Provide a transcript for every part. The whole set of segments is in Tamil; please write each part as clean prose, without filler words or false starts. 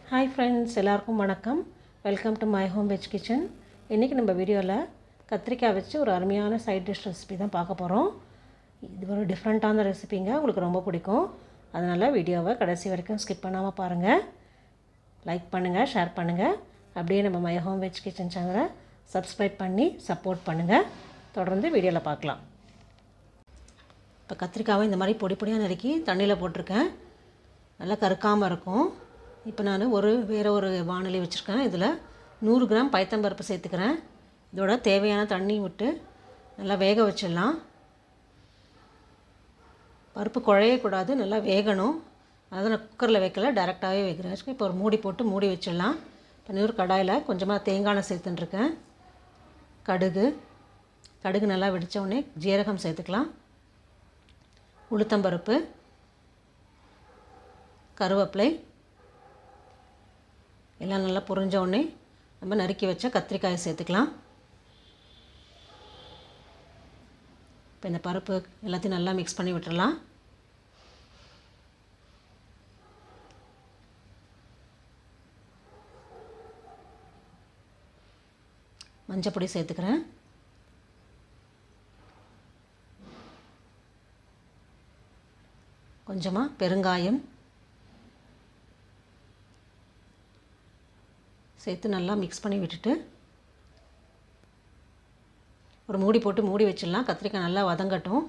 ஹாய் ஃப்ரெண்ட்ஸ், எல்லாருக்கும் வணக்கம். Welcome to my home veg kitchen. இன்றைக்கி நம்ம வீடியோவில் கத்திரிக்காய் வச்சு ஒரு அருமையான சைட் டிஷ் ரெசிபி தான் பார்க்க போகிறோம். இது ஒரு டிஃப்ரெண்ட்டான ரெசிபிங்க, உங்களுக்கு ரொம்ப பிடிக்கும். அதனால் வீடியோவை கடைசி வரைக்கும் ஸ்கிப் பண்ணாமல் பாருங்கள். லைக் பண்ணுங்கள், ஷேர் பண்ணுங்கள். அப்படியே நம்ம மை ஹோம் வெஜ் கிச்சன் சேனலை சப்ஸ்கிரைப் பண்ணி சப்போர்ட் பண்ணுங்கள். தொடர்ந்து வீடியோவில் பார்க்கலாம். இப்போ கத்திரிக்காவை இந்த மாதிரி பொடி பொடியாக நறுக்கி தண்ணியில் போட்டிருக்கேன். நல்லா கருக்காமல் இருக்கும். இப்போ நான் வேறு ஒரு வாணலி வச்சுருக்கேன். இதில் 100 கிராம் பைத்தம்பருப்பு சேர்த்துக்கிறேன். இதோட தேவையான தண்ணி விட்டு நல்லா வேக வச்சிடலாம். பருப்பு குழையக்கூடாது, நல்லா வேகணும். அதை நான் குக்கரில் வைக்கல, டைரெக்டாகவே வைக்கிறேன். இப்போ ஒரு மூடி போட்டு மூடி வச்சிடலாம். இப்போ ஒரு கடாயில் கொஞ்சமாக தேங்காய் எண்ணெய் சேர்த்துட்டுருக்கேன். கடுகு நல்லா வெடித்த உடனே ஜீரகம் சேர்த்துக்கலாம். உளுத்தம்பருப்பு, கருவேப்பிலை எல்லாம் நல்லா பொரிஞ்ச உடனே நம்ம நறுக்கி வச்ச கத்திரிக்காயை சேர்த்துக்கலாம். இப்போ இந்த பருப்பு எல்லாத்தையும் நல்லா மிக்ஸ் பண்ணி விட்டுறலாம். மஞ்சள் பொடி சேர்த்துக்கிறேன். கொஞ்சமாக பெருங்காயம் சேர்த்து நல்லா மிக்ஸ் பண்ணி விட்டுட்டு ஒரு மூடி போட்டு மூடி வச்சிடலாம். கத்திரிக்காய் நல்லா வதங்கட்டும்.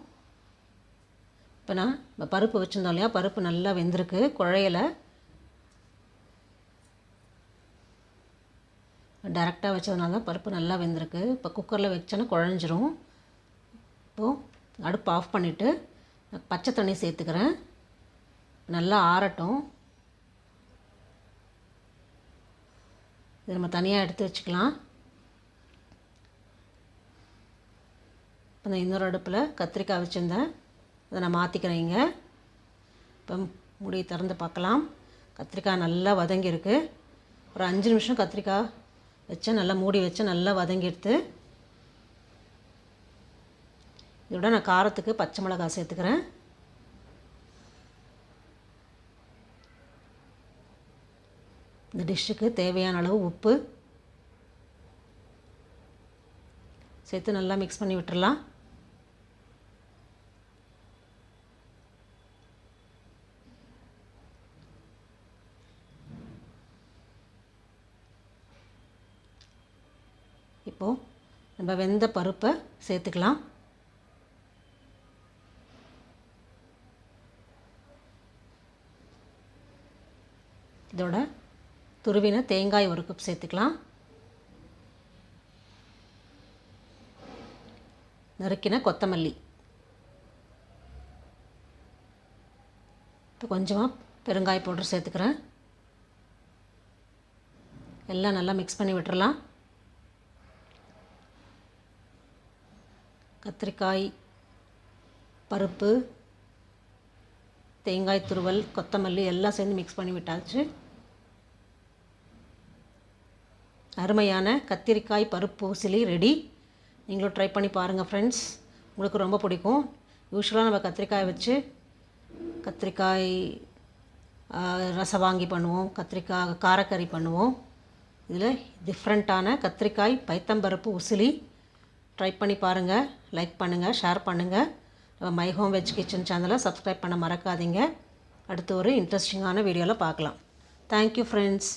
இப்போ நான் பருப்பு வச்சுருந்தோம் இல்லையா, பருப்பு நல்லா வெந்திருக்கு, குழையலை. டைரெக்டாக வச்சதுனால தான் பருப்பு நல்லா வெந்திருக்கு. இப்போ குக்கரில் வச்சோன்னா குழஞ்சிரும். இப்போது அடுப்பு ஆஃப் பண்ணிவிட்டு பச்சை தண்ணி சேர்த்துக்கிறேன். நல்லா ஆறட்டும். இதை நம்ம தனியாக எடுத்து வச்சுக்கலாம். இப்போ நான் இன்னொரு அடுப்பில் கத்திரிக்காய் வச்சுருந்தேன், அதை நான் மாற்றிக்கிறேங்க. இப்போ மூடி திறந்து பார்க்கலாம். கத்திரிக்காய் நல்லா வதங்கியிருக்கு. ஒரு 5 நிமிஷம் கத்திரிக்காய் வச்சேன், நல்லா மூடி வச்சேன், நல்லா வதங்கிடுத்து. இதோட நான் காரத்துக்கு பச்சை மிளகாய் சேர்த்துக்கிறேன். இந்த டிஷ்ஷுக்கு தேவையான அளவு உப்பு சேர்த்து நல்லா மிக்ஸ் பண்ணி விட்டுறலாம். இப்போது நம்ம வெந்த பருப்பை சேர்த்துக்கலாம். இதோட துருவின தேங்காய் ஒரு கப் சேர்த்துக்கலாம். நறுக்கின கொத்தமல்லி, இப்போ கொஞ்சமாக பெருங்காய பவுடர் சேர்த்துக்கிறேன். எல்லாம் நல்லா மிக்ஸ் பண்ணி விட்டுறலாம். கத்திரிக்காய், பருப்பு, தேங்காய் துருவல், கொத்தமல்லி எல்லாம் சேர்ந்து மிக்ஸ் பண்ணி விட்டாச்சு. அருமையான கத்திரிக்காய் பருப்பு உசிலி ரெடி. நீங்களும் ட்ரை பண்ணி பாருங்கள் ஃப்ரெண்ட்ஸ், உங்களுக்கு ரொம்ப பிடிக்கும். யூஸ்வலாக நம்ம கத்திரிக்காய் வச்சு கத்திரிக்காய் ரசவாங்கி பண்ணுவோம், கத்திரிக்காய் காரக்கறி பண்ணுவோம். இதில் டிஃப்ரெண்ட்டான கத்திரிக்காய் பைத்தம்பருப்பு உசிலி ட்ரை பண்ணி பாருங்கள். லைக் பண்ணுங்கள், ஷேர் பண்ணுங்கள். நம்ம மை ஹோம் வெஜ் கிச்சன் சேனலை சப்ஸ்கிரைப் பண்ண மறக்காதீங்க. அடுத்து ஒரு இன்ட்ரெஸ்டிங்கான வீடியோவில் பார்க்கலாம். Thank you friends.